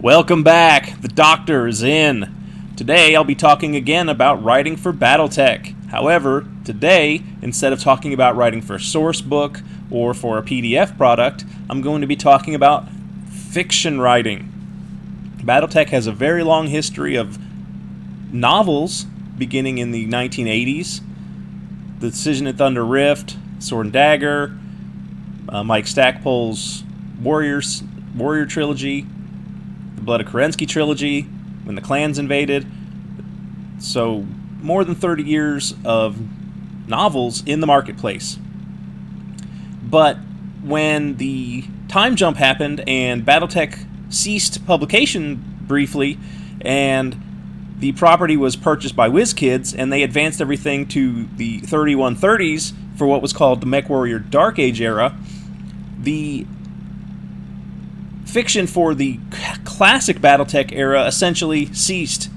Welcome back. The doctor is in. Today I'll be talking again about writing for BattleTech. However, today, instead of talking about writing for a source book or for a PDF product, I'm going to be talking about fiction writing. BattleTech has a very long history of novels beginning in the 1980s. The Decision at Thunder Rift, Sword and Dagger, Mike Stackpole's Warrior Trilogy, the Blood of Kerensky Trilogy, When the Clans Invaded. So, more than 30 years of novels in the marketplace. But when the time jump happened and BattleTech ceased publication briefly, and the property was purchased by WizKids, and they advanced everything to the 3130s for what was called the MechWarrior Dark Age era, the fiction for the classic BattleTech era essentially ceased.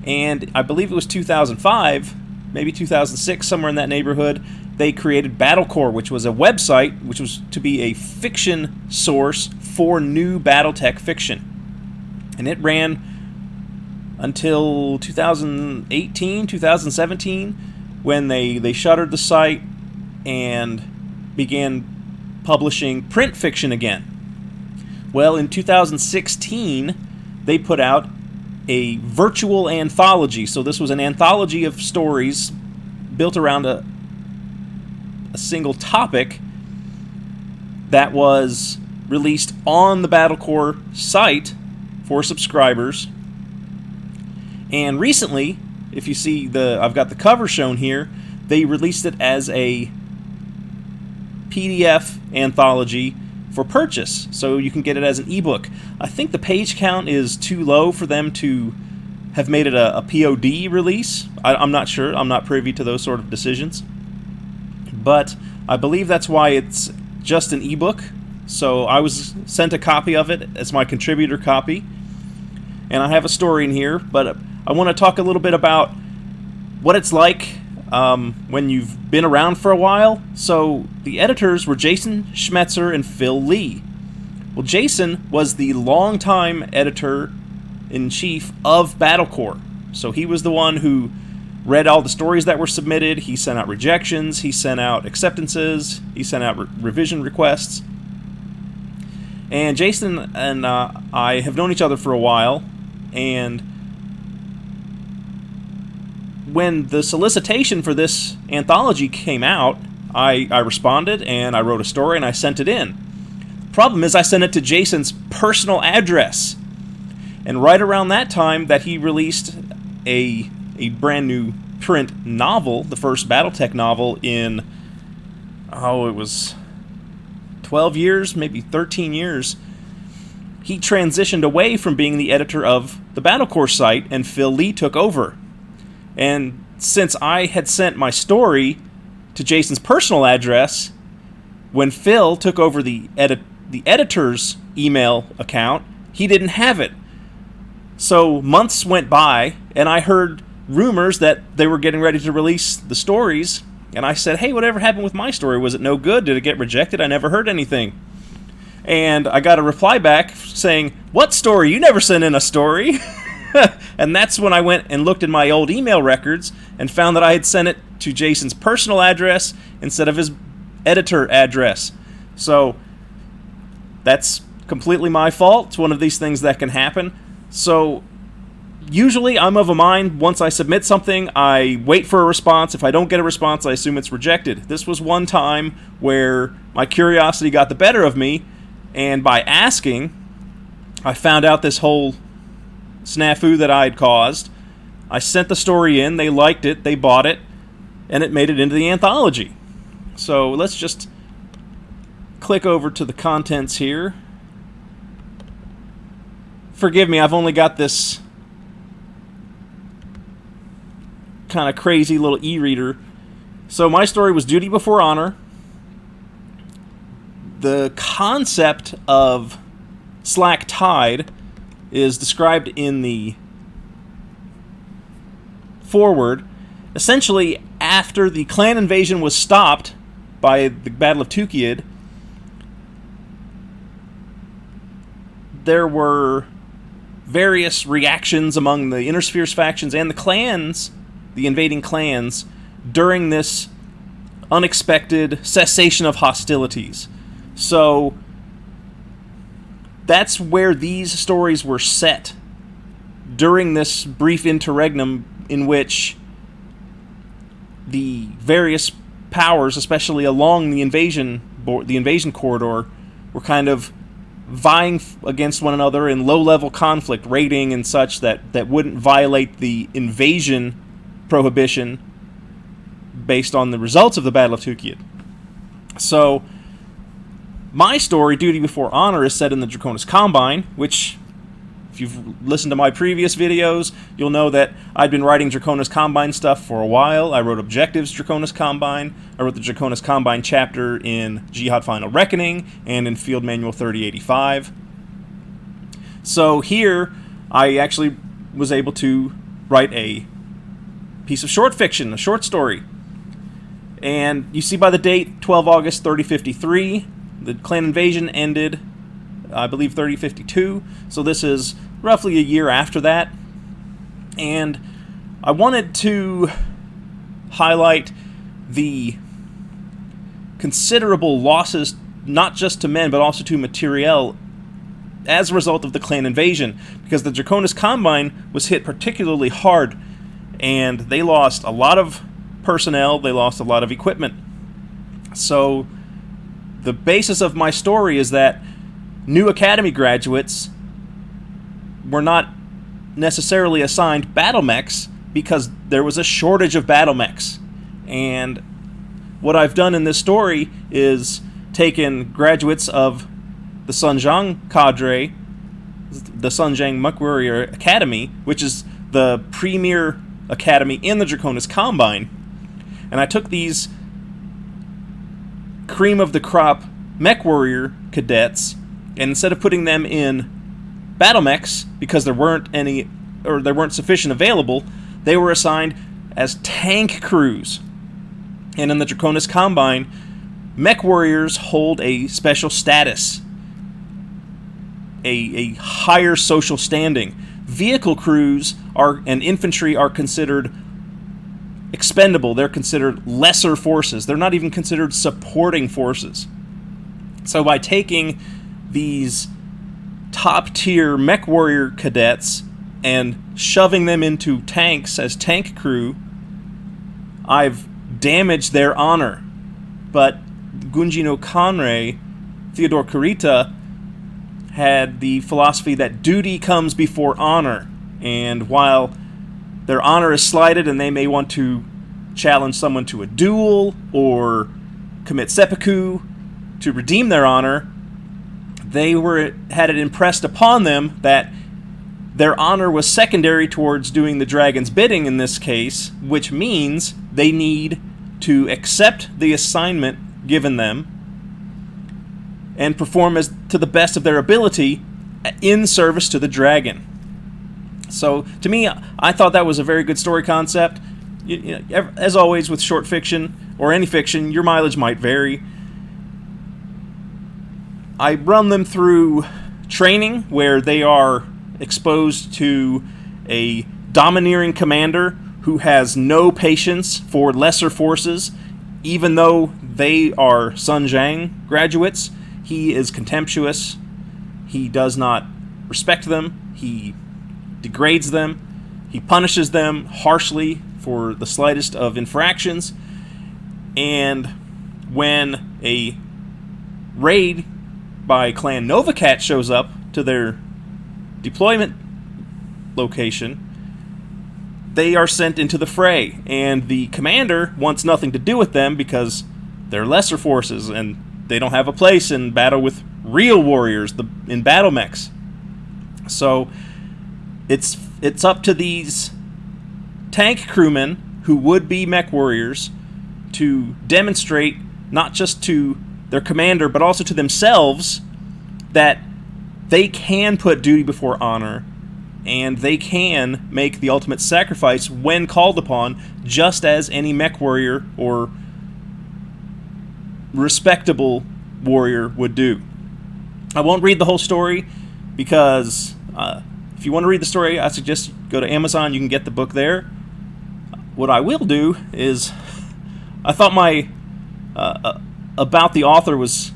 And I believe it was 2005, maybe 2006, somewhere in that neighborhood, they created BattleCore, which was a website which was to be a fiction source for new BattleTech fiction. And it ran until 2018, 2017, when they shuttered the site and began publishing print fiction again. Well, in 2016, they put out a virtual anthology. So this was an anthology of stories built around a single topic that was released on the BattleCore site for subscribers. And recently, if you see I've got the cover shown here, they released it as a PDF anthology for purchase, so you can get it as an ebook. I think the page count is too low for them to have made it a POD release. I'm not sure. I'm not privy to those sort of decisions. But I believe that's why it's just an ebook. So I was sent a copy of it as my contributor copy. And I have a story in here, but I want to talk a little bit about what it's like when you've been around for a while. So the editors were Jason Schmetzer and Phil Lee. Well, Jason was the longtime editor-in-chief of BattleCore. So he was the one who read all the stories that were submitted. He sent out rejections. He sent out acceptances. He sent out revision requests. And Jason and I have known each other for a while. And when the solicitation for this anthology came out, I responded and I wrote a story and I sent it in. The problem is I sent it to Jason's personal address. And right around that time that he released a brand new print novel, the first BattleTech novel in, it was 12 years, maybe 13 years, he transitioned away from being the editor of the BattleCore site and Phil Lee took over. And since I had sent my story to Jason's personal address, when Phil took over the editor's email account, he didn't have it. So months went by, and I heard rumors that they were getting ready to release the stories, and I said, hey, whatever happened with my story? Was it no good? Did it get rejected? I never heard anything. And I got a reply back saying, what story? You never sent in a story. And that's when I went and looked in my old email records and found that I had sent it to Jason's personal address instead of his editor address. So that's completely my fault. It's one of these things that can happen. So usually I'm of a mind, once I submit something, I wait for a response. If I don't get a response, I assume it's rejected. This was one time where my curiosity got the better of me, and by asking, I found out this whole snafu that I had caused. I sent the story in, they liked it, they bought it, and it made it into the anthology. So let's just click over to the contents here. Forgive me, I've only got this kind of crazy little e-reader. So my story was Duty Before Honor. The concept of slack tide is described in the forward. Essentially, after the clan invasion was stopped by the Battle of Tukid, there were various reactions among the Inner Spheres factions and the clans, the invading clans, during this unexpected cessation of hostilities. So that's where these stories were set, during this brief interregnum in which the various powers, especially along the invasion corridor, were kind of vying against one another in low-level conflict, raiding and such that wouldn't violate the invasion prohibition based on the results of the Battle of Tukid. So, my story, Duty Before Honor, is set in the Draconis Combine, which, if you've listened to my previous videos, you'll know that I'd been writing Draconis Combine stuff for a while. I wrote Objectives Draconis Combine. I wrote the Draconis Combine chapter in Jihad Final Reckoning and in Field Manual 3085. So here, I actually was able to write a piece of short fiction, a short story. And you see by the date, 12 August 3053, the clan invasion ended, I believe, 3052. So this is roughly a year after that. And I wanted to highlight the considerable losses, not just to men, but also to materiel, as a result of the clan invasion, because the Draconis Combine was hit particularly hard, and they lost a lot of personnel, they lost a lot of equipment. So the basis of my story is that new academy graduates were not necessarily assigned battle mechs because there was a shortage of battle mechs. And what I've done in this story is taken graduates of the Sunjiang cadre, the Sunjiang Mech Warrior Academy, which is the premier academy in the Draconis Combine, and I took these cream of the crop mech warrior cadets, and instead of putting them in battle mechs because there weren't any, or there weren't sufficient available, they were assigned as tank crews. And in the Draconis Combine, mech warriors hold a special status, a higher social standing. Vehicle crews and infantry are considered expendable. They're considered lesser forces. They're not even considered supporting forces. So by taking these top-tier mech warrior cadets and shoving them into tanks as tank crew, I've damaged their honor. But Gunji no Kanrei, Theodore Kurita, had the philosophy that duty comes before honor, and while their honor is slighted and they may want to challenge someone to a duel or commit seppuku to redeem their honor, they had it impressed upon them that their honor was secondary towards doing the dragon's bidding in this case, which means they need to accept the assignment given them and perform as to the best of their ability in service to the dragon. So, to me, I thought that was a very good story concept. As always with short fiction, or any fiction, your mileage might vary. I run them through training, where they are exposed to a domineering commander who has no patience for lesser forces. Even though they are Sunjiang graduates, he is contemptuous. He does not respect them. He degrades them. He punishes them harshly for the slightest of infractions. And when a raid by Clan Novacat shows up to their deployment location, they are sent into the fray. And the commander wants nothing to do with them because they're lesser forces and they don't have a place in battle with real warriors, in battle mechs. So it's up to these tank crewmen who would be mech warriors to demonstrate, not just to their commander but also to themselves, that they can put duty before honor and they can make the ultimate sacrifice when called upon, just as any mech warrior or respectable warrior would do. I won't read the whole story. because if you want to read the story, I suggest go to Amazon. You can get the book there. What I will do is, I thought my about the author was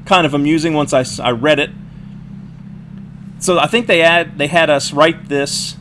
kind of amusing once I read it. So I think they had us write this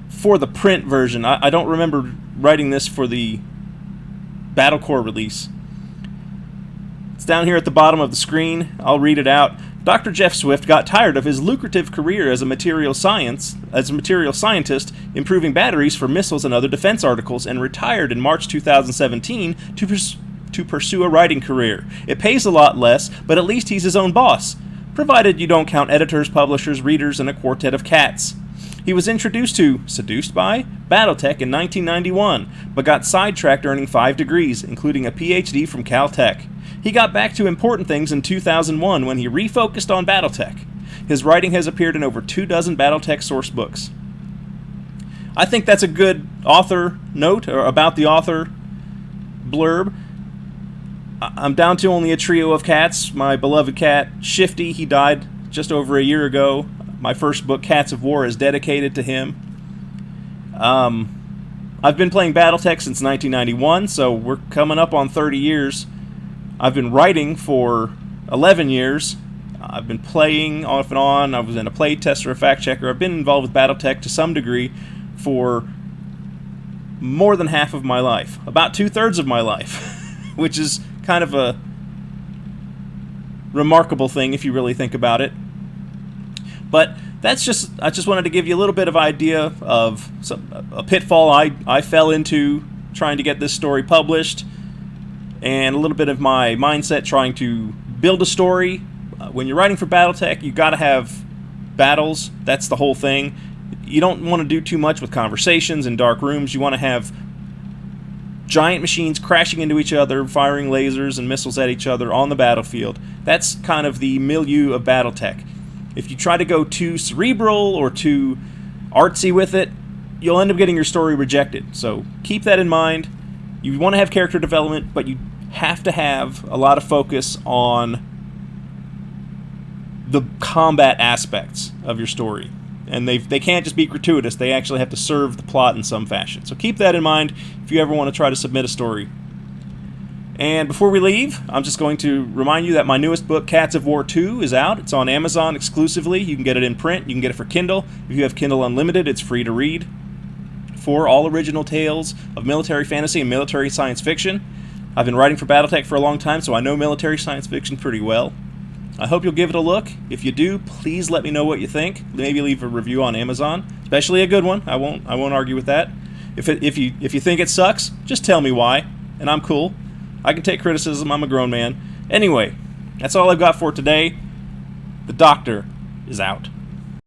for the print version. I don't remember writing this for the Battlecore release. It's down here at the bottom of the screen. I'll read it out. Dr. Jeff Swift got tired of his lucrative career as a material scientist improving batteries for missiles and other defense articles, and retired in March 2017 to pursue a writing career. It pays a lot less, but at least he's his own boss, provided you don't count editors, publishers, readers, and a quartet of cats. He was seduced by BattleTech in 1991, but got sidetracked earning 5 degrees, including a PhD from Caltech. He got back to important things in 2001 when he refocused on BattleTech. His writing has appeared in over 24 BattleTech source books. I think that's a good author note, or about the author blurb. I'm down to only a trio of cats. My beloved cat, Shifty, he died just over a year ago. My first book, Cats of War, is dedicated to him. I've been playing BattleTech since 1991, so we're coming up on 30 years. I've been writing for 11 years. I've been playing off and on. I was in a play tester, a fact checker. I've been involved with BattleTech to some degree for more than half of my life. About 2/3 of my life, which is kind of a remarkable thing if you really think about it. But I just wanted to give you a little bit of idea of a pitfall I fell into trying to get this story published, and a little bit of my mindset trying to build a story. When you're writing for BattleTech, you got to have battles. That's the whole thing. You don't want to do too much with conversations in dark rooms. You want to have giant machines crashing into each other, firing lasers and missiles at each other on the battlefield. That's kind of the milieu of BattleTech. If you try to go too cerebral or too artsy with it, you'll end up getting your story rejected. So keep that in mind. You want to have character development, but you have to have a lot of focus on the combat aspects of your story. And they can't just be gratuitous. They actually have to serve the plot in some fashion. So keep that in mind if you ever want to try to submit a story. And before we leave, I'm just going to remind you that my newest book, Cats of War 2, is out. It's on Amazon exclusively. You can get it in print. You can get it for Kindle. If you have Kindle Unlimited, it's free to read. 4 all original tales of military fantasy and military science fiction. I've been writing for BattleTech for a long time, so I know military science fiction pretty well. I hope you'll give it a look. If you do, please let me know what you think. Maybe leave a review on Amazon, especially a good one. I won't argue with that. If you think it sucks, just tell me why, and I'm cool. I can take criticism. I'm a grown man. Anyway, that's all I've got for today. The Doctor is out.